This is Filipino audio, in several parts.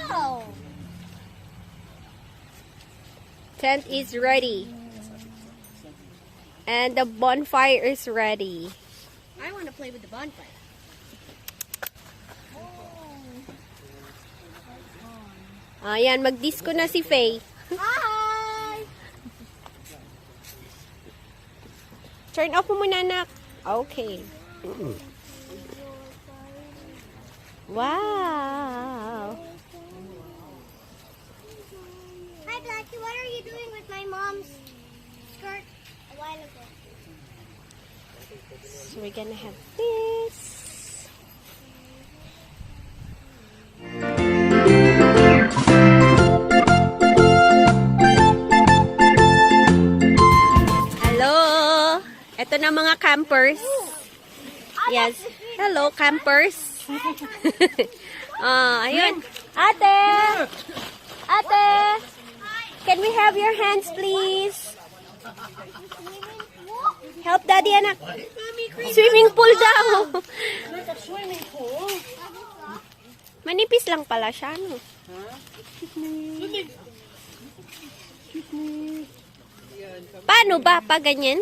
Wow! Tent is ready. And the bonfire is ready. I want to play with the bonfire. Ayan, mag-disco na si Faye. Hi! Turn off mo muna, anak. Okay. Wow! Hi, Blackie. What are you doing with my mom's skirt a while ago? So we're gonna have this. Hello! Ito na mga campers. Yes. Hello, campers. Ayun. Ate! Ate! Can we have your hands, please? Help daddy, anak. Swimming pool daw. Manipis lang pala siya, no? Paano ba? Pa ganyan?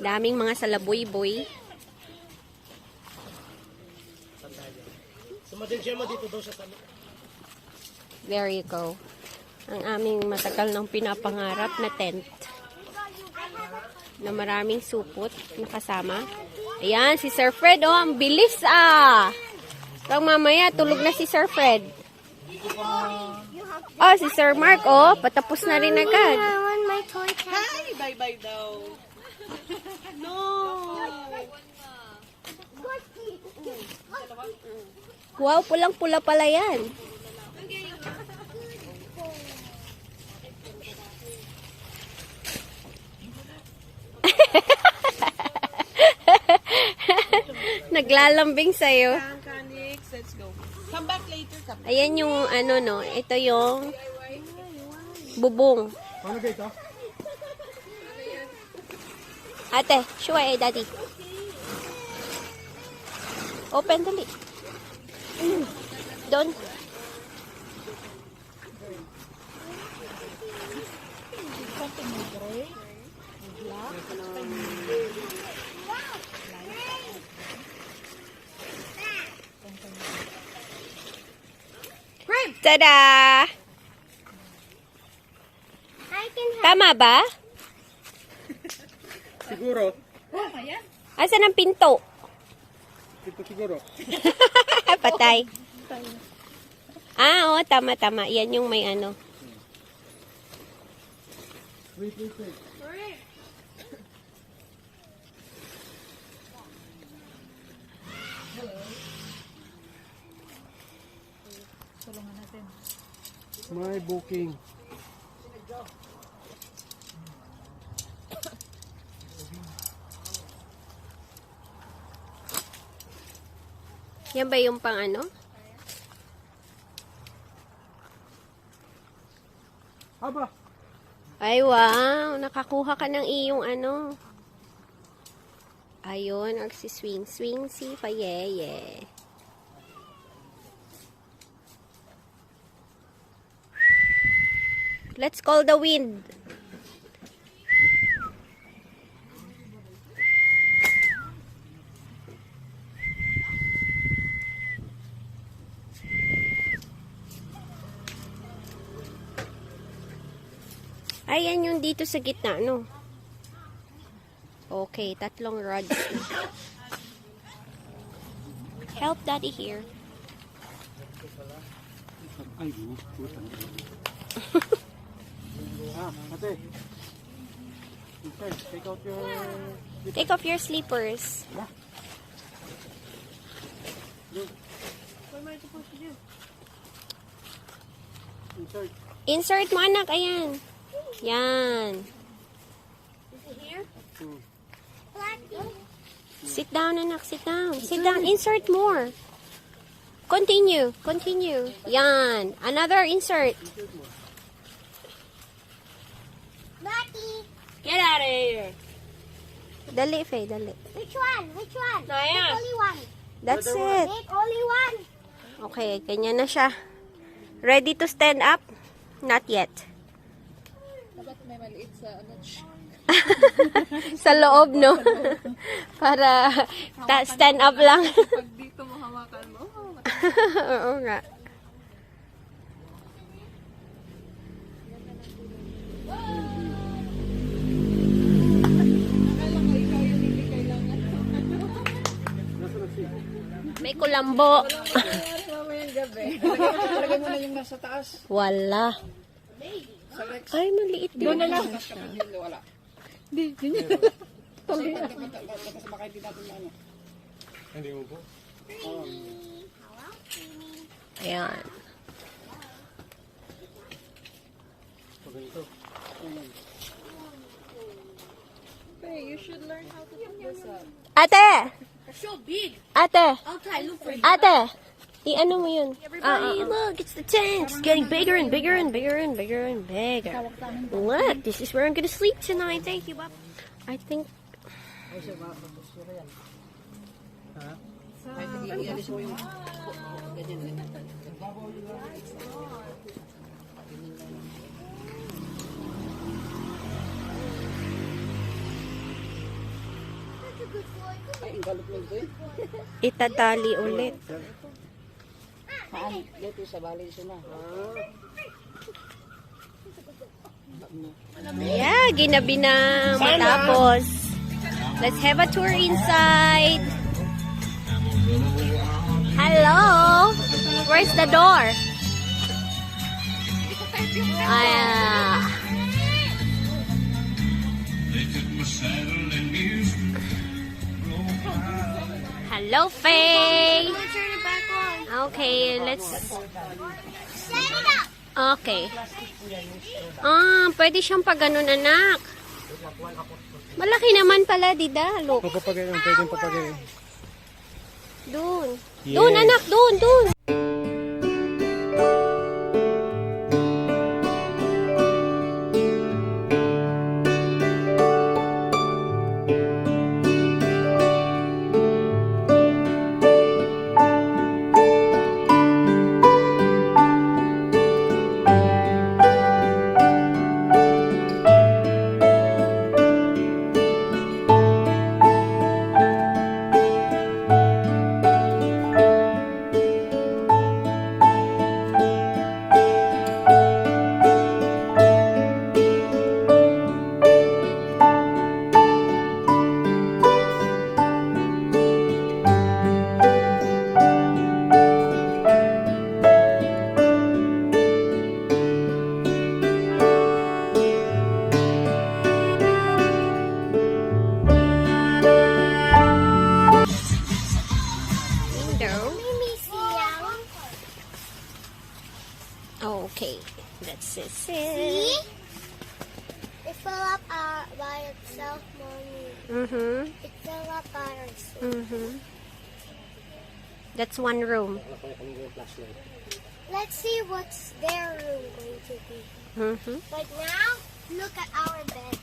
Daming mga salaboy-boy. There you go. Ang aming matagal nang pinapangarap na tent. Na maraming supot na kasama. Ayan, si Sir Fred. Oh, ang bilis ah. Pag mamaya, tulog na si Sir Fred. Oh, si Sir Mark. Oh, patapos na rin agad. I want my toy cat. Hi! Bye-bye daw. No! Wow, pulang-pula pala yan. Naglalambing sa'yo. Kanix, let's go. Come back later. Come back. Ayan yung ano no, ito yung bubong. Ano dito? Ate, shuwa daddy. Open dali. Doon. Tada! I can have Tama ba? Siguro. Asan ang pinto? Dito siguro. Patay. Oo, tama. Yan yung may ano. Wait. My booking. Yan ba yung pang ano? Aba. Ay, wow. Nakakuha ka ng iyong ano. Ayun, swing si Payeye. Let's call the wind. Ayan yung dito sa gitna, no? Okay, 3 rods na. Help daddy here. Ay, puta. Ate. Inside, take out your... Take off your slippers. Yeah. What am I supposed to do? Inside. Insert mo, anak. Ayan. Yan. Is it here? Hmm. Blackie. Sit down, anak. Sit down. Sit down. Insert more. Continue. Yan. Another insert. Blackie, Get out of here. Dali, Faye, dali. which one? Which one? Naya. Make only one. That's it. Make only one. Okay, ganyan na siya. Ready to stand up? Not yet. Dapat may maliit sa ano. Sa loob, no? Para stand up lang. Pag dito mo hawakan mo. Oo nga. Akala ko ikaw yung hindi kailangan. May kulambo. Mamayang gabi. Lagay mo na yung nasa taas. Wala. Ay, maliit din. Doon na lang. Wala. Hindi, hindi. Hindi mo po. Ayan. Hey, you should learn how to put this up. Ate! So big. Ate! I'll try. Look for you. Ate! I-ano mo yun? Everybody, Look, it's the tent. It's getting bigger and bigger and bigger and bigger and bigger. Look, this is where I'm gonna sleep tonight. Thank you, Bob. I think... Ialis mo yung ganyan. Ay, ang galot mo ito eh. Itatali ulit. Saan? Dito sa bali siya na. Yeah, ginabi na matapos. Let's have a tour inside. Hello? Where's the door? Hello, Faye. Turn it back on. Okay, let's... Set it up. Okay. Pwede siyang pag ganun, anak. Malaki naman pala, Dida. Look. Papapagay yung pwedeng papagay. Doon. Yes. Doon, anak. Doon, doon. Okay, that's it. See? It fell up by itself, Mommy. Mm-hmm. It fell up by itself. That's one room. Let's see what's their room going to be. Mm-hmm. But now, look at our bed.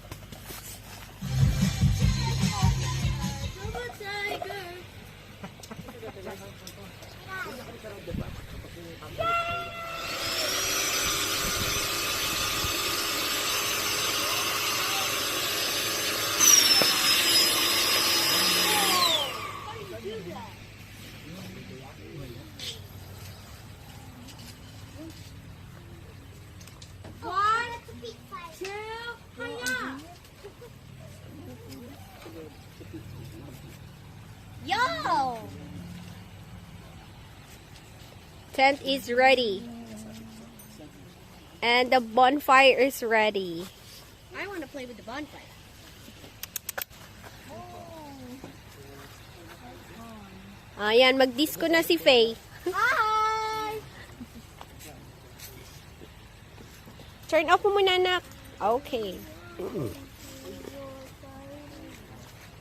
Yo! Tent is ready. And the bonfire is ready. I want to play with the bonfire. Ayan, mag-disco na si Faye. Hi! Turn off mo muna, anak. Okay.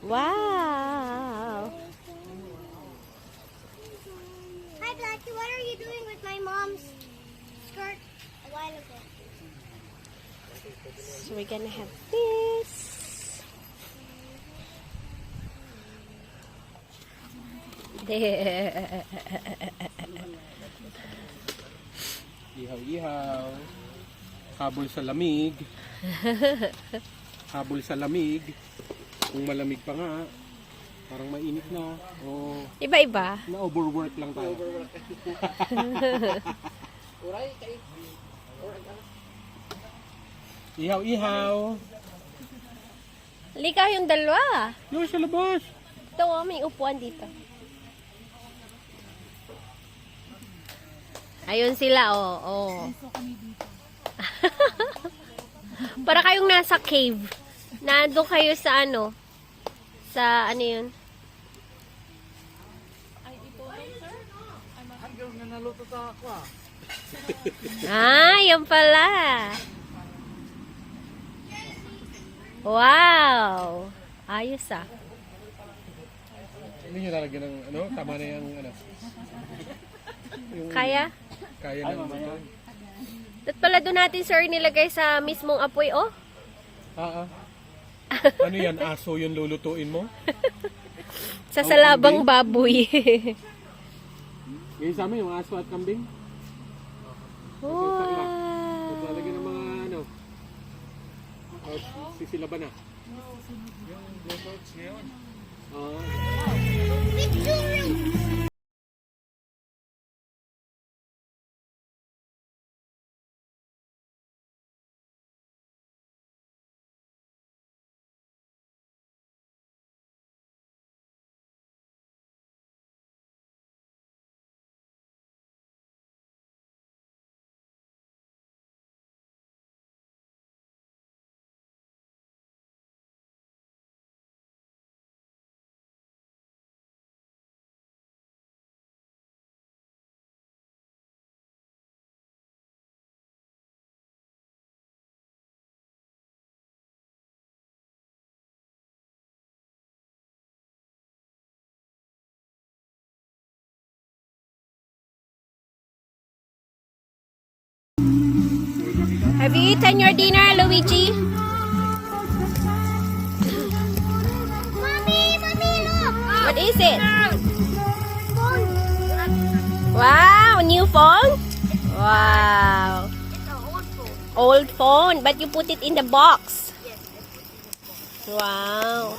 Wow! Hi, Blackie. What are you doing with my mom's skirt a while ago? So we're gonna have this. Ihaw-ihaw. Habol sa lamig. Habol sa lamig. Kung malamig pa nga, parang mainit na. O Iba-iba. na-overwork lang tayo. Ihaw-ihaw. Likaw yung dalawa. Yung sa labas. Ito oh, may upuan dito. Ayun sila, oh. Oh. Para kayong nasa cave. Nandun kayo sa ano? Sa ano yun? Hanggang na naluto sa ako ah. Yan pala. Wow. Ayos ah. Hindi nyo lalagyan ng ano? Tama na yung ano? Yung Kaya? kaya ng mga. At pala doon natin, sir, nilagay sa mismong apoy, oh. Ano yan? Aso yung lulutuin mo? Sa salabang baboy. Ngayon sa amin, yung aso at kambing. Wow. Lalagyan ng mga ano? Sisilaban na. Yung blowtorch ngayon. Have you eaten your dinner, Luigi? Mommy, look! What is it? Phone. Wow, new phone? Wow. It's an old phone. Old phone, but you put it in the box. Wow.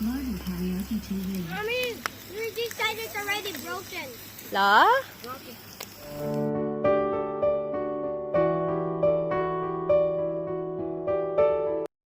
Mommy, these side is already broken. La? Broken.